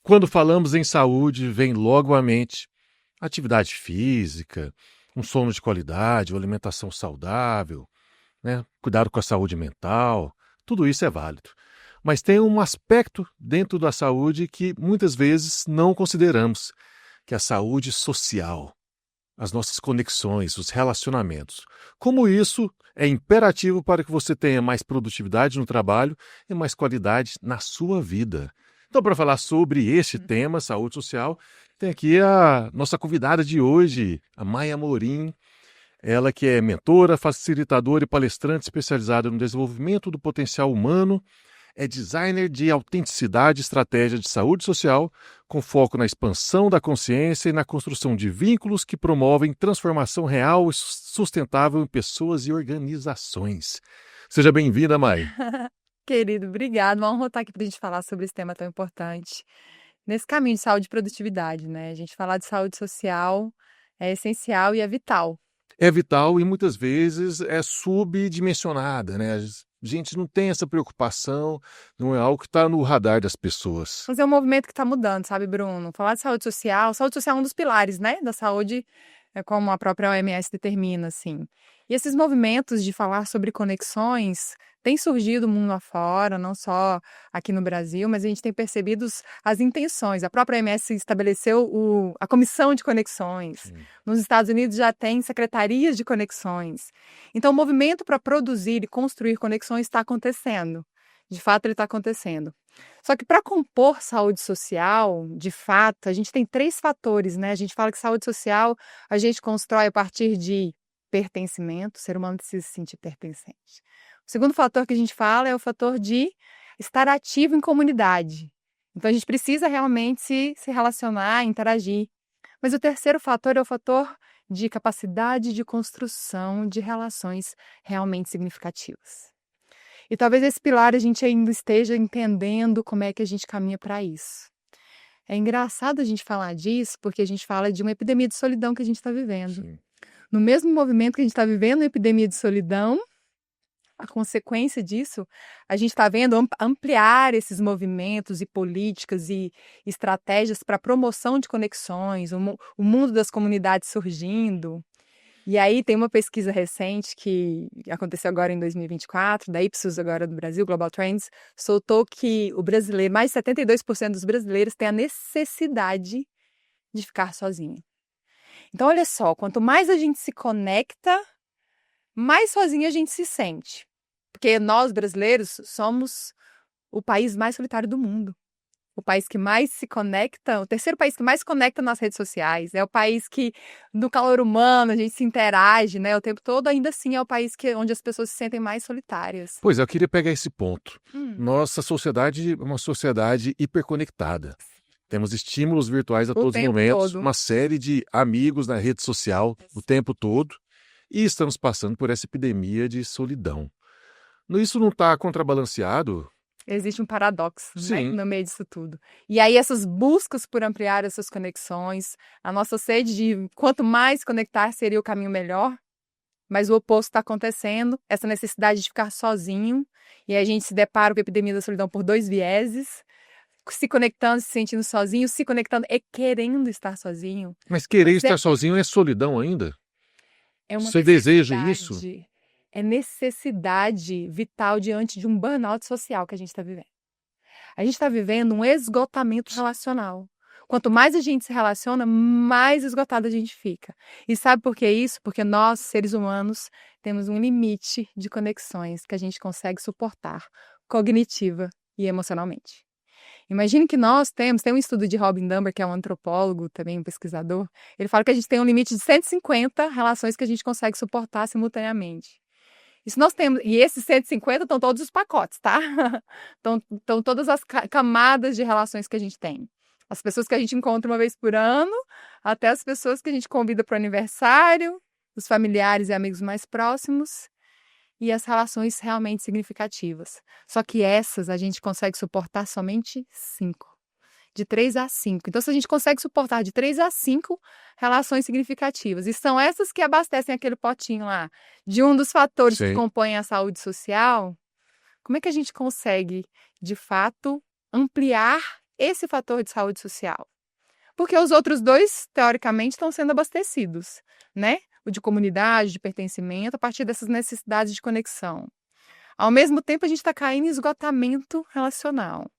Quando falamos em saúde, vem logo à mente atividade física, um sono de qualidade, uma alimentação saudável, né? Cuidado com a saúde mental, tudo isso é válido. Mas tem um aspecto dentro da saúde que muitas vezes não consideramos, que é a saúde social, as nossas conexões, os relacionamentos. Como isso é imperativo para que você tenha mais produtividade no trabalho e mais qualidade na sua vida. Então, para falar sobre este tema, saúde social, tem aqui a nossa convidada de hoje, a Maia Amorim. Ela que é mentora, facilitadora e palestrante especializada no desenvolvimento do potencial humano, é designer de autenticidade e estratégia de saúde social, com foco na expansão da consciência e na construção de vínculos que promovem transformação real e sustentável em pessoas e organizações. Seja bem-vinda, Mai. Querido, obrigado. Uma honra estar aqui para a gente falar sobre esse tema tão importante. Nesse caminho de saúde e produtividade, né? A gente falar de saúde social é essencial e é vital. É vital e muitas vezes é subdimensionada, né? A gente não tem essa preocupação, não é algo que está no radar das pessoas. Mas é um movimento que está mudando, sabe, Bruno? Falar de saúde social é um dos pilares, né, da saúde, como a própria OMS determina, assim. E esses movimentos de falar sobre conexões têm surgido mundo afora, não só aqui no Brasil, mas a gente tem percebido as intenções. A própria OMS estabeleceu a Comissão de Conexões. Sim. Nos Estados Unidos já tem secretarias de conexões. Então, o movimento para produzir e construir conexões está acontecendo. De fato, ele está acontecendo. Só que para compor saúde social, de fato, a gente tem 3 fatores, né? A gente fala que saúde social a gente constrói a partir de pertencimento, o ser humano precisa se sentir pertencente. O segundo fator que a gente fala é o fator de estar ativo em comunidade. Então, a gente precisa realmente se relacionar, interagir. Mas o terceiro fator é o fator de capacidade de construção de relações realmente significativas. E talvez esse pilar a gente ainda esteja entendendo como é que a gente caminha para isso. É engraçado a gente falar disso, porque a gente fala de uma epidemia de solidão que a gente está vivendo. Sim. No mesmo movimento que a gente está vivendo a epidemia de solidão, a consequência disso, a gente está vendo ampliar esses movimentos e políticas e estratégias para promoção de conexões, o mundo das comunidades surgindo. E aí tem uma pesquisa recente que aconteceu agora em 2024, da Ipsos agora do Brasil, Global Trends, soltou que o brasileiro, mais de 72% dos brasileiros têm a necessidade de ficar sozinho. Então, olha só, quanto mais a gente se conecta, mais sozinho a gente se sente. Porque nós, brasileiros, somos o país mais solitário do mundo. O país que mais se conecta, o terceiro país que mais se conecta nas redes sociais, é o país que, no calor humano, a gente se interage, né, o tempo todo, ainda assim é o país onde as pessoas se sentem mais solitárias. Pois é, eu queria pegar esse ponto. Nossa sociedade é uma sociedade hiperconectada. Temos estímulos virtuais a todos os tempo momentos, todo. uma série de amigos na rede social o tempo todo, e estamos passando por essa epidemia de solidão. Isso não está contrabalanceado? Existe um paradoxo, né, Sim. no meio disso tudo. E aí essas buscas por ampliar essas conexões, a nossa sede de quanto mais conectar seria o caminho melhor, mas o oposto está acontecendo, essa necessidade de ficar sozinho, e aí a gente se depara com a epidemia da solidão por 2 vieses, se conectando, se sentindo sozinho, se conectando e querendo estar sozinho. Mas querer estar sozinho é solidão ainda? É uma Você deseja isso? necessidade, é necessidade vital diante de um burnout social que a gente está vivendo. A gente está vivendo um esgotamento relacional. Quanto mais a gente se relaciona, mais esgotado a gente fica. E sabe por que isso? Porque nós, seres humanos, temos um limite de conexões que a gente consegue suportar cognitiva e emocionalmente. Imagine que nós tem um estudo de Robin Dunbar, que é um antropólogo, também um pesquisador, ele fala que a gente tem um limite de 150 relações que a gente consegue suportar simultaneamente. Isso nós temos, e esses 150 estão todos os pacotes, tá? Estão todas as camadas de relações que a gente tem. As pessoas que a gente encontra uma vez por ano, até as pessoas que a gente convida para o aniversário, os familiares e amigos mais próximos, e as relações realmente significativas. Só que essas a gente consegue suportar somente 5. De 3 a 5. Então, se a gente consegue suportar de 3 a 5 relações significativas, e são essas que abastecem aquele potinho lá, de um dos fatores que compõem a saúde social, como é que a gente consegue, de fato, ampliar esse fator de saúde social? Porque os outros dois, teoricamente, estão sendo abastecidos, né? O de comunidade, de pertencimento, a partir dessas necessidades de conexão. Ao mesmo tempo, a gente está caindo em esgotamento relacional.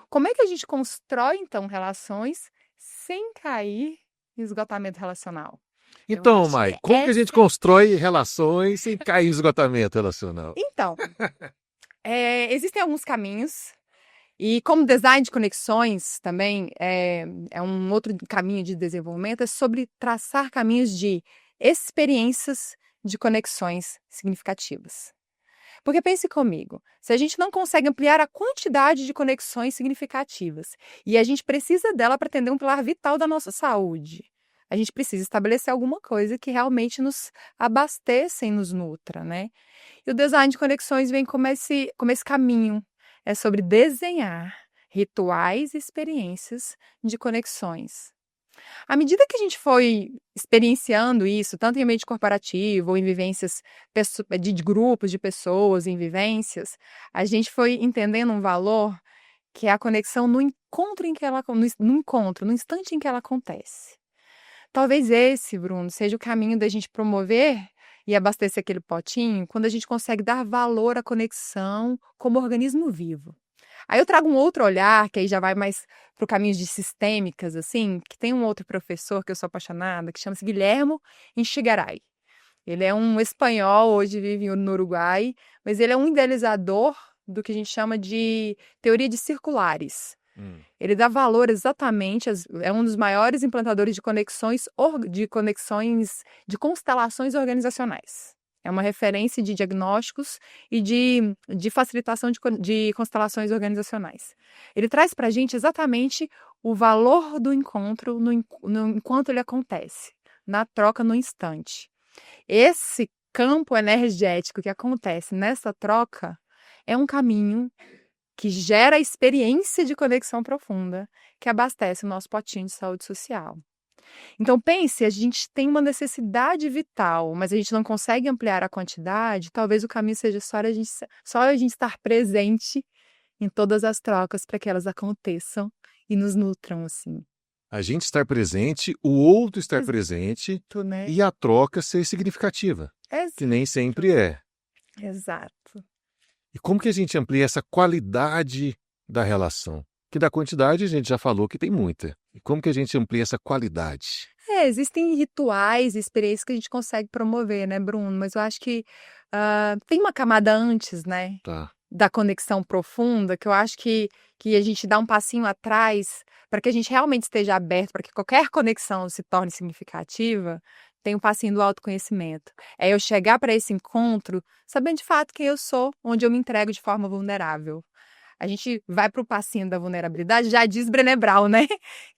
Como é que a gente constrói, então, relações sem cair em esgotamento relacional? Eu Então, acho Mai, que como que a gente essa... constrói relações sem cair em esgotamento relacional? Então, existem alguns caminhos. E como design de conexões também é um outro caminho de desenvolvimento, é sobre traçar caminhos de experiências de conexões significativas. Porque pense comigo, se a gente não consegue ampliar a quantidade de conexões significativas e a gente precisa dela para atender um pilar vital da nossa saúde, a gente precisa estabelecer alguma coisa que realmente nos abasteça e nos nutra, né? E o design de conexões vem como esse caminho. É sobre desenhar rituais e experiências de conexões. À medida que a gente foi experienciando isso, tanto em ambiente corporativo ou em vivências de grupos de pessoas, em vivências, a gente foi entendendo um valor que é a conexão no encontro em que ela, no encontro, no instante em que ela acontece. Talvez esse, Bruno, seja o caminho da gente promover e abastecer aquele potinho quando a gente consegue dar valor à conexão como organismo vivo. Aí eu trago um outro olhar, que aí já vai mais para o caminho de sistêmicas, assim, que tem um outro professor que eu sou apaixonada, que chama-se Guilhermo Inchigaray. Ele é um espanhol, hoje vive no Uruguai, mas ele é um idealizador do que a gente chama de teoria de circulares. Ele dá valor exatamente, é um dos maiores implantadores de conexões de constelações organizacionais. É uma referência de diagnósticos e de facilitação de constelações organizacionais. Ele traz para a gente exatamente o valor do encontro enquanto ele acontece, na troca, no instante. Esse campo energético que acontece nessa troca é um caminho que gera a experiência de conexão profunda, que abastece o nosso potinho de saúde social. Então, pense, a gente tem uma necessidade vital, mas a gente não consegue ampliar a quantidade, talvez o caminho seja só a gente estar presente em todas as trocas para que elas aconteçam e nos nutram, assim. A gente estar presente, o outro estar presente Né? e a troca ser significativa, que nem sempre é. Exato. E como que a gente amplia essa qualidade da relação? Que da quantidade a gente já falou que tem muita. E como que a gente amplia essa qualidade? Existem rituais, experiências que a gente consegue promover, né, Bruno? Mas eu acho que tem uma camada antes, né? Tá. Da conexão profunda, que eu acho que a gente dá um passinho atrás para que a gente realmente esteja aberto, para que qualquer conexão se torne significativa, tem um passinho do autoconhecimento. É eu chegar para esse encontro sabendo de fato quem eu sou, onde eu me entrego de forma vulnerável. A gente vai para o passinho da vulnerabilidade, já diz Brené Brown, né?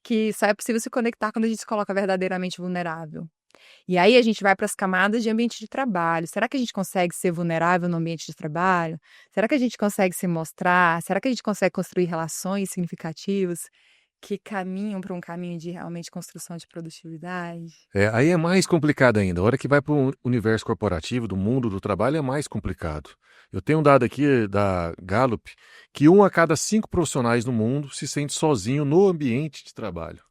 Que só é possível se conectar quando a gente se coloca verdadeiramente vulnerável. E aí a gente vai para as camadas de ambiente de trabalho. Será que a gente consegue ser vulnerável no ambiente de trabalho? Será que a gente consegue se mostrar? Será que a gente consegue construir relações significativas que caminham para um caminho de realmente construção de produtividade? Aí é mais complicado ainda. A hora que vai para o universo corporativo, do mundo do trabalho, é mais complicado. Eu tenho um dado aqui da Gallup que 1 a cada 5 profissionais no mundo se sente sozinho no ambiente de trabalho.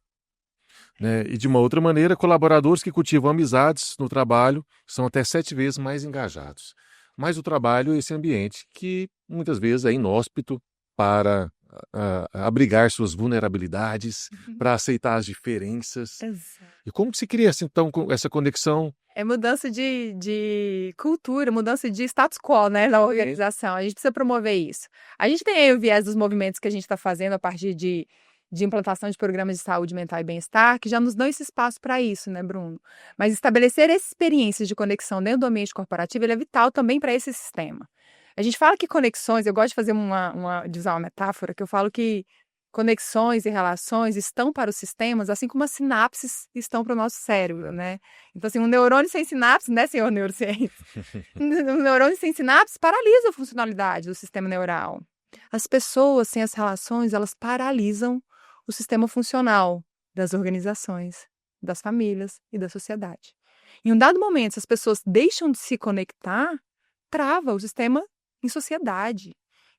Né? E de uma outra maneira, colaboradores que cultivam amizades no trabalho são até 7 vezes mais engajados. Mas o trabalho é esse ambiente que muitas vezes é inóspito para abrigar suas vulnerabilidades, para aceitar as diferenças. Exato. E como se cria então essa conexão? É mudança de cultura, mudança de status quo, né, na organização. A gente precisa promover isso. A gente tem aí o viés dos movimentos que a gente está fazendo a partir de implantação de programas de saúde mental e bem-estar, que já nos dão esse espaço para isso, né, Bruno? Mas estabelecer experiências de conexão dentro do ambiente corporativo, ele é vital também para esse sistema. A gente fala que conexões, eu gosto de fazer de usar uma metáfora, que eu falo que conexões e relações estão para os sistemas, assim como as sinapses estão para o nosso cérebro, né? Então, assim, um neurônio sem sinapse, né, senhor neurociência? Um neurônio sem sinapse paralisa a funcionalidade do sistema neural. As pessoas sem as relações, elas paralisam o sistema funcional das organizações, das famílias e da sociedade. Em um dado momento, se as pessoas deixam de se conectar, trava o sistema em sociedade.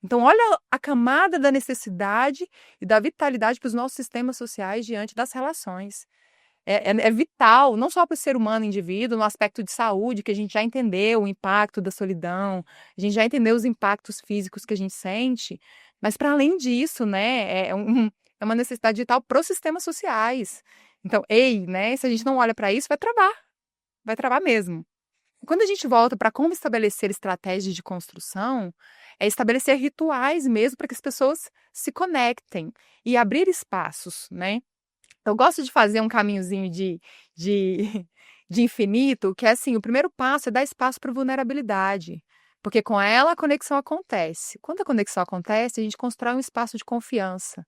Então, olha a camada da necessidade e da vitalidade para os nossos sistemas sociais diante das relações. É vital, não só para o ser humano, indivíduo, no aspecto de saúde, que a gente já entendeu o impacto da solidão, a gente já entendeu os impactos físicos que a gente sente, mas para além disso, né, é uma necessidade vital para os sistemas sociais. Então, né, se a gente não olha para isso, vai travar mesmo. Quando a gente volta para como estabelecer estratégias de construção, é estabelecer rituais mesmo para que as pessoas se conectem e abrir espaços, né? Eu gosto de fazer um caminhozinho de, de infinito, que é assim, o primeiro passo é dar espaço para vulnerabilidade, porque com ela a conexão acontece. Quando a conexão acontece, a gente constrói um espaço de confiança,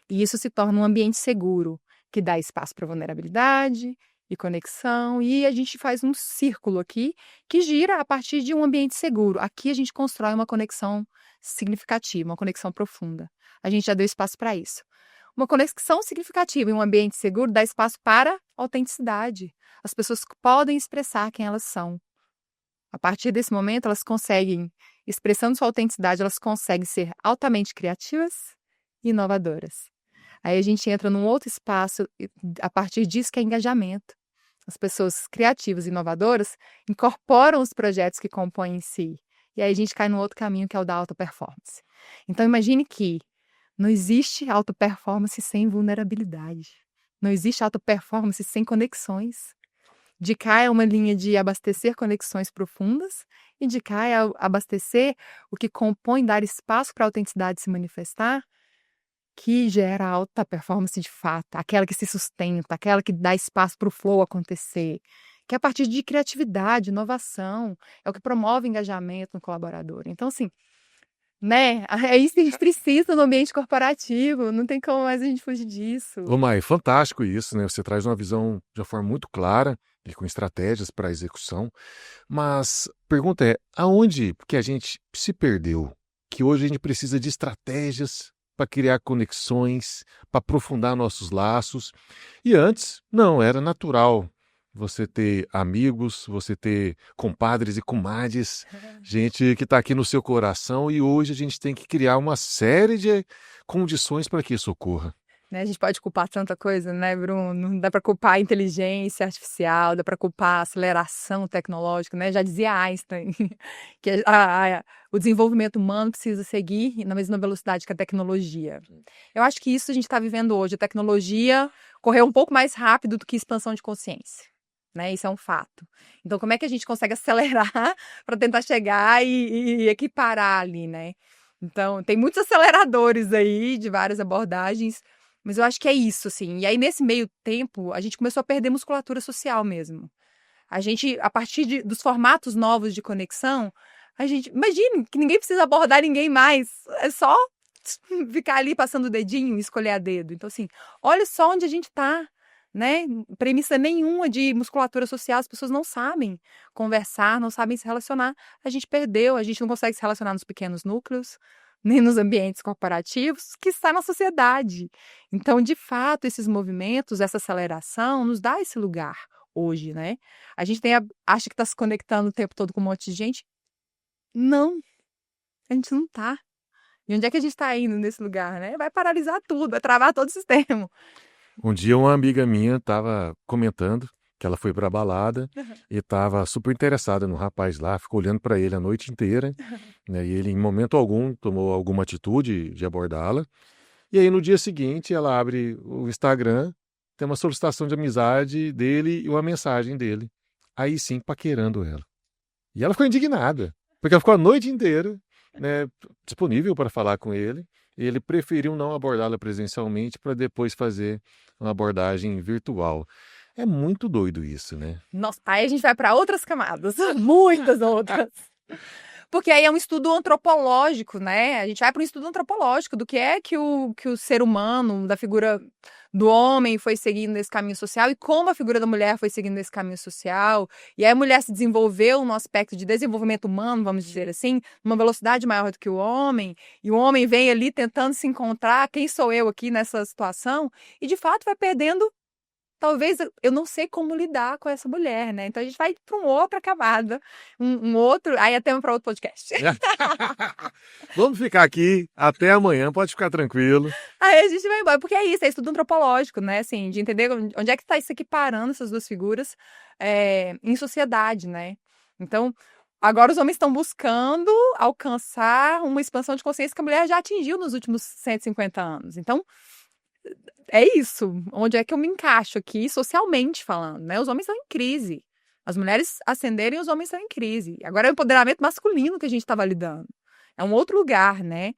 e isso se torna um ambiente seguro, que dá espaço para vulnerabilidade e conexão, e a gente faz um círculo aqui que gira a partir de um ambiente seguro. Aqui a gente constrói uma conexão significativa, uma conexão profunda. A gente já deu espaço para isso. Uma conexão significativa em um ambiente seguro dá espaço para autenticidade. As pessoas podem expressar quem elas são. A partir desse momento, elas conseguem, expressando sua autenticidade, elas conseguem ser altamente criativas e inovadoras. Aí a gente entra num outro espaço, a partir disso, que é engajamento. As pessoas criativas e inovadoras incorporam os projetos que compõem em si. E aí a gente cai num outro caminho, que é o da alta performance. Então, imagine que não existe alta performance sem vulnerabilidade. Não existe alta performance sem conexões. De cá é uma linha de abastecer conexões profundas, e de cá é abastecer o que compõe, dar espaço para a autenticidade se manifestar, que gera alta performance de fato, aquela que se sustenta, aquela que dá espaço para o flow acontecer, que é a partir de criatividade, inovação, é o que promove engajamento no colaborador. Então, assim, né, é isso que a gente precisa no ambiente corporativo, não tem como mais a gente fugir disso. Ô, Mai, fantástico isso, né? Você traz uma visão de uma forma muito clara e com estratégias para execução. Mas a pergunta é, aonde que a gente se perdeu? Que hoje a gente precisa de estratégias para criar conexões, para aprofundar nossos laços. E antes, não, era natural você ter amigos, você ter compadres e comadres, gente que está aqui no seu coração, e hoje a gente tem que criar uma série de condições para que isso ocorra. Né, a gente pode culpar tanta coisa, né, Bruno? Não dá para culpar a inteligência artificial, dá para culpar a aceleração tecnológica, né? Já dizia Einstein que o desenvolvimento humano precisa seguir na mesma velocidade que a tecnologia. Eu acho que isso a gente está vivendo hoje. A tecnologia correu um pouco mais rápido do que a expansão de consciência. Né, isso é um fato. Então, como é que a gente consegue acelerar para tentar chegar e equiparar ali, né? Então, tem muitos aceleradores aí de várias abordagens, mas eu acho que é isso, assim. E aí, nesse meio tempo, a gente começou a perder musculatura social mesmo. A gente, a partir dos formatos novos de conexão, a gente... Imagine que ninguém precisa abordar ninguém mais. É só ficar ali passando o dedinho e escolher a dedo. Então, assim, olha só onde a gente está. Né? Premissa nenhuma de musculatura social, as pessoas não sabem conversar, não sabem se relacionar. A gente perdeu, a gente não consegue se relacionar nos pequenos núcleos, nem nos ambientes corporativos, que está na sociedade. Então, de fato, esses movimentos, essa aceleração, nos dá esse lugar hoje, né? A gente acha que está se conectando o tempo todo com um monte de gente. Não, a gente não está. E onde é que a gente está indo nesse lugar, né? Vai paralisar tudo, vai travar todo o sistema. Um dia uma amiga minha estava comentando que ela foi para a balada e estava super interessada no rapaz lá, ficou olhando para ele a noite inteira, né? E ele em momento algum tomou alguma atitude de abordá-la. E aí no dia seguinte ela abre o Instagram, tem uma solicitação de amizade dele e uma mensagem dele. Aí sim, paquerando ela. E ela ficou indignada, porque ela ficou a noite inteira, né, disponível para falar com ele. E ele preferiu não abordá-la presencialmente para depois fazer uma abordagem virtual. É muito doido isso, né? Nossa, aí a gente vai para outras camadas, muitas outras. Porque aí é um estudo antropológico, né? A gente vai para um estudo antropológico do que é que o ser humano, da figura do homem foi seguindo esse caminho social e como a figura da mulher foi seguindo esse caminho social. E aí a mulher se desenvolveu no aspecto de desenvolvimento humano, vamos dizer assim, numa velocidade maior do que o homem. E o homem vem ali tentando se encontrar, quem sou eu aqui nessa situação? E de fato vai perdendo talvez eu não sei como lidar com essa mulher, né? Então a gente vai para uma outra camada, um outro, aí é tema para outro podcast. Vamos ficar aqui até amanhã, pode ficar tranquilo. Aí a gente vai embora, porque é isso, é estudo antropológico, né? Assim, de entender onde é que está se equiparando essas duas figuras em sociedade, né? Então, agora os homens estão buscando alcançar uma expansão de consciência que a mulher já atingiu nos últimos 150 anos. Então, é isso. Onde é que eu me encaixo aqui, socialmente falando, né? Os homens estão em crise. As mulheres ascenderem, os homens estão em crise. Agora é o empoderamento masculino que a gente está validando. É um outro lugar, né?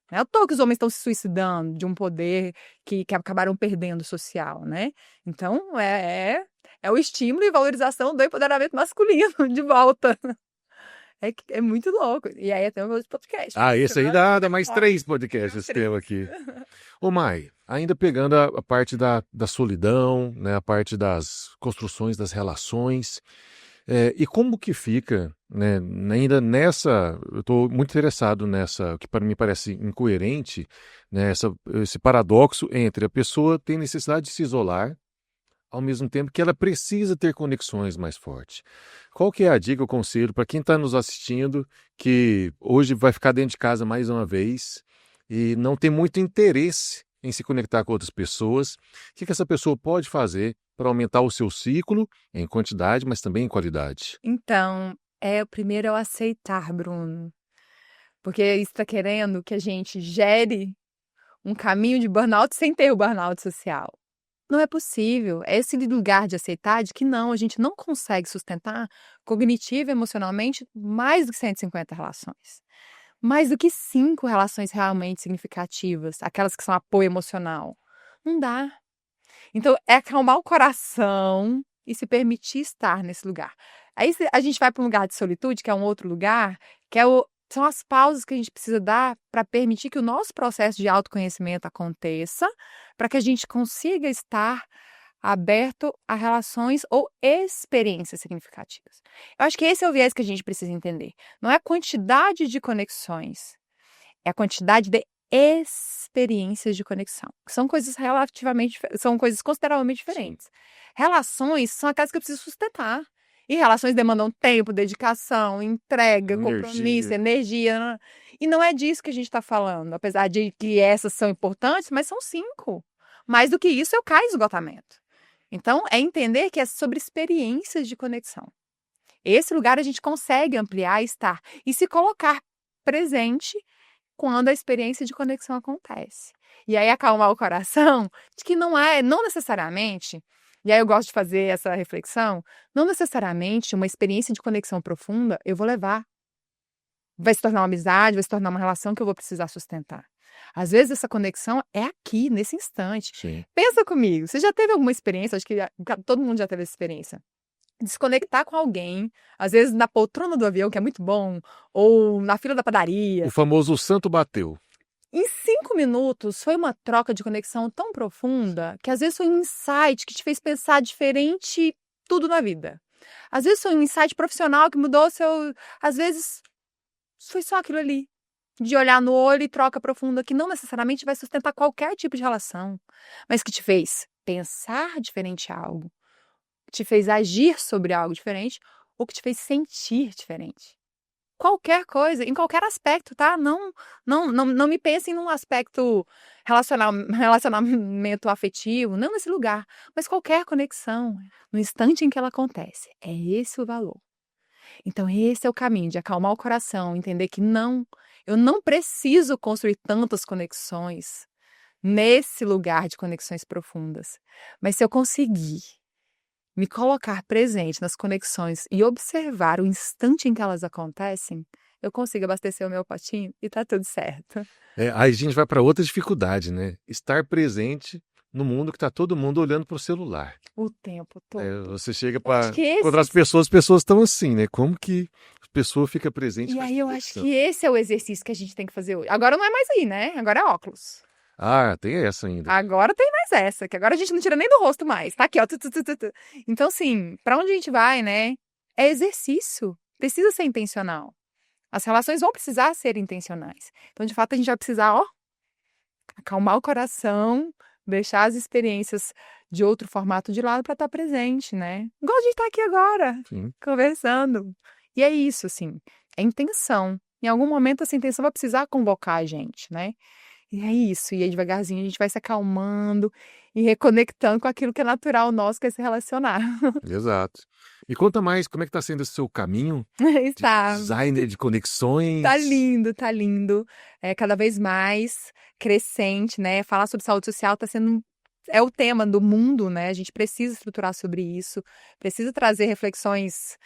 Não é à toa que os homens estão se suicidando de um poder que acabaram perdendo social, né? Então, é o estímulo e valorização do empoderamento masculino de volta. É muito louco. E aí até um podcast. Esse aí dá mais 3 podcasts esse tema aqui. Ô Mai, ainda pegando a parte da solidão, né, a parte das construções das relações, e como que fica, né, ainda nessa, eu estou muito interessado nessa, que para mim parece incoerente, né, esse paradoxo entre a pessoa ter necessidade de se isolar, ao mesmo tempo que ela precisa ter conexões mais fortes. Qual que é a dica, o conselho para quem está nos assistindo, que hoje vai ficar dentro de casa mais uma vez e não tem muito interesse em se conectar com outras pessoas? O que essa pessoa pode fazer para aumentar o seu ciclo em quantidade, mas também em qualidade? Então, o primeiro é o aceitar, Bruno. Porque isso está querendo que a gente gere um caminho de burnout sem ter o burnout social. Não é possível. É esse lugar de aceitar de que não, a gente não consegue sustentar cognitivo e emocionalmente mais do que 150 relações. Mais do que 5 relações realmente significativas, aquelas que são apoio emocional. Não dá. Então, é acalmar o coração e se permitir estar nesse lugar. Aí a gente vai para um lugar de solitude, que é um outro lugar, que são as pausas que a gente precisa dar para permitir que o nosso processo de autoconhecimento aconteça, para que a gente consiga estar aberto a relações ou experiências significativas. Eu acho que esse é o viés que a gente precisa entender. Não é a quantidade de conexões, é a quantidade de experiências de conexão, que são coisas são coisas consideravelmente diferentes. Relações são aquelas que eu preciso sustentar. E relações demandam tempo, dedicação, entrega, compromisso, energia. E não é disso que a gente está falando, apesar de que essas são importantes, mas são 5. Mais do que isso, eu caio em esgotamento. Então, é entender que é sobre experiências de conexão. Esse lugar a gente consegue ampliar e estar e se colocar presente quando a experiência de conexão acontece. E aí acalmar o coração de que não necessariamente, e aí eu gosto de fazer essa reflexão, não necessariamente uma experiência de conexão profunda eu vou levar. Vai se tornar uma amizade, vai se tornar uma relação que eu vou precisar sustentar. Às vezes essa conexão é aqui, nesse instante. Sim. Pensa comigo, você já teve alguma experiência, acho que todo mundo já teve essa experiência, desconectar com alguém, às vezes na poltrona do avião, que é muito bom, ou na fila da padaria. O famoso santo bateu. Em 5 minutos, foi uma troca de conexão tão profunda que às vezes foi um insight que te fez pensar diferente tudo na vida. Às vezes foi um insight profissional que mudou Às vezes foi só aquilo ali. De olhar no olho e troca profunda que não necessariamente vai sustentar qualquer tipo de relação, mas que te fez pensar diferente algo, te fez agir sobre algo diferente ou que te fez sentir diferente. Qualquer coisa, em qualquer aspecto, tá? Não me pensem num aspecto relacionamento afetivo, não nesse lugar, mas qualquer conexão, no instante em que ela acontece. É esse o valor. Então, esse é o caminho de acalmar o coração, entender que eu não preciso construir tantas conexões nesse lugar de conexões profundas. Mas se eu conseguir me colocar presente nas conexões e observar o instante em que elas acontecem, eu consigo abastecer o meu potinho e tá tudo certo. Aí a gente vai para outra dificuldade, né? Estar presente no mundo que tá todo mundo olhando para o celular. O tempo todo. Você chega para encontrar as pessoas estão assim, né? Como que a pessoa fica presente? E aí eu acho que esse é o exercício que a gente tem que fazer hoje. Agora não é mais aí, né? Agora é óculos. Tem essa ainda. Agora tem mais essa, que agora a gente não tira nem do rosto mais. Tá aqui, ó. Então, assim, pra onde a gente vai, né? É exercício. Precisa ser intencional. As relações vão precisar ser intencionais. Então, de fato, a gente vai precisar, acalmar o coração, deixar as experiências de outro formato de lado para estar presente, né? Igual a gente está aqui agora, Sim. conversando. E é isso, assim, é intenção. Em algum momento essa intenção vai precisar convocar a gente, né? E é isso, e aí devagarzinho a gente vai se acalmando e reconectando com aquilo que é natural nosso, que é se relacionar. Exato. Me conta mais como é que está sendo esse seu caminho de Está. designer de Tá conexões. lindo, tá lindo. É cada vez mais crescente, né? Falar sobre saúde social está sendo é o tema do mundo, né? A gente precisa estruturar sobre isso, precisa trazer reflexões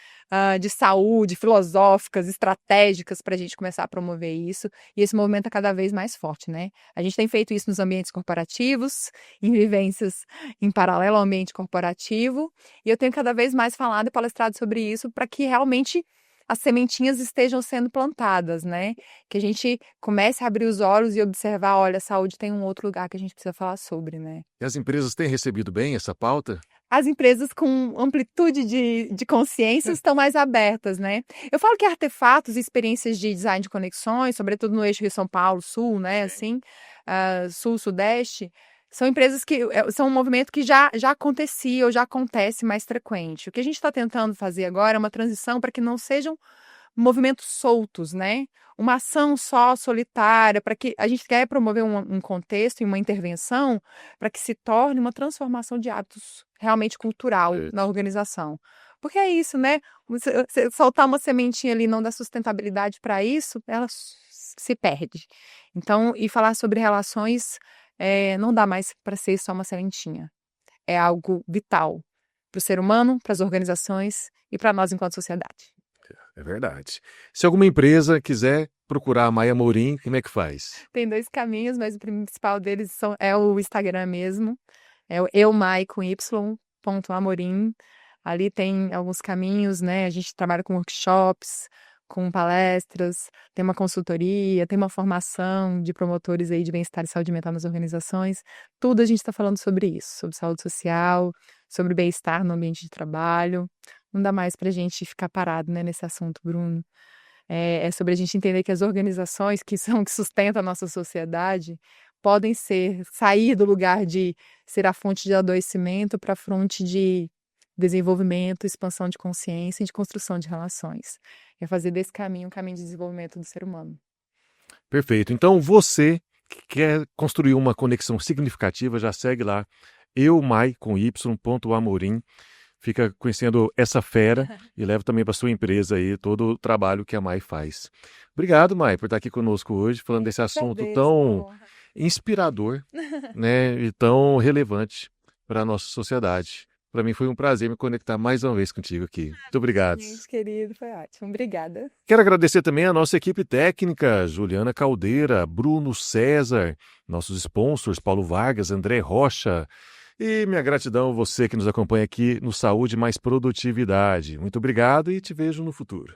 de saúde, filosóficas, estratégicas para a gente começar a promover isso. E esse movimento é cada vez mais forte, né? A gente tem feito isso nos ambientes corporativos, em vivências em paralelo ao ambiente corporativo, e eu tenho cada vez mais falado e palestrado sobre isso para que realmente as sementinhas estejam sendo plantadas, né? Que a gente comece a abrir os olhos e observar, olha, a saúde tem um outro lugar que a gente precisa falar sobre, né? E as empresas têm recebido bem essa pauta? As empresas com amplitude de consciência estão mais abertas, né? Eu falo que artefatos e experiências de design de conexões, sobretudo no eixo Rio-São Paulo, Sul, né? Assim, Sul-Sudeste, são empresas que são um movimento que já acontecia ou já acontece mais frequente. O que a gente está tentando fazer agora é uma transição para que não sejam movimentos soltos, né? Uma ação só, solitária, para que a gente quer promover um contexto e uma intervenção para que se torne uma transformação de hábitos realmente cultural Perfeito. na organização. Porque é isso, né? Você soltar uma sementinha ali e não dar sustentabilidade para isso, ela se perde. Então, e falar sobre relações não dá mais para ser só uma sementinha. É algo vital para o ser humano, para as organizações e para nós enquanto sociedade. É verdade. Se alguma empresa quiser procurar a Mai Amorim, como é que faz? Tem 2 caminhos, mas o principal deles é o Instagram mesmo, é o eumai com y, ponto amorim. Ali tem alguns caminhos, né, a gente trabalha com workshops, com palestras, tem uma consultoria, tem uma formação de promotores aí de bem-estar e saúde mental nas organizações. Tudo a gente está falando sobre isso, sobre saúde social, sobre bem-estar no ambiente de trabalho. Não dá mais para a gente ficar parado, né, nesse assunto, Bruno. É sobre a gente entender que as organizações que sustentam a nossa sociedade podem sair do lugar de ser a fonte de adoecimento para a fonte de desenvolvimento, expansão de consciência e de construção de relações. É fazer desse caminho um caminho de desenvolvimento do ser humano. Perfeito. Então, você que quer construir uma conexão significativa, já segue lá, eumai com y.amorim. Fica conhecendo essa fera e leva também para sua empresa aí todo o trabalho que a Mai faz. Obrigado, Mai, por estar aqui conosco hoje, falando desse assunto tão inspirador, né, e tão relevante para a nossa sociedade. Para mim foi um prazer me conectar mais uma vez contigo aqui. Muito obrigado. Gente, querido, foi ótimo. Obrigada. Quero agradecer também a nossa equipe técnica, Juliana Caldeira, Bruno César, nossos sponsors, Paulo Vargas, André Rocha. E minha gratidão a você que nos acompanha aqui no Saúde Mais Produtividade. Muito obrigado e te vejo no futuro.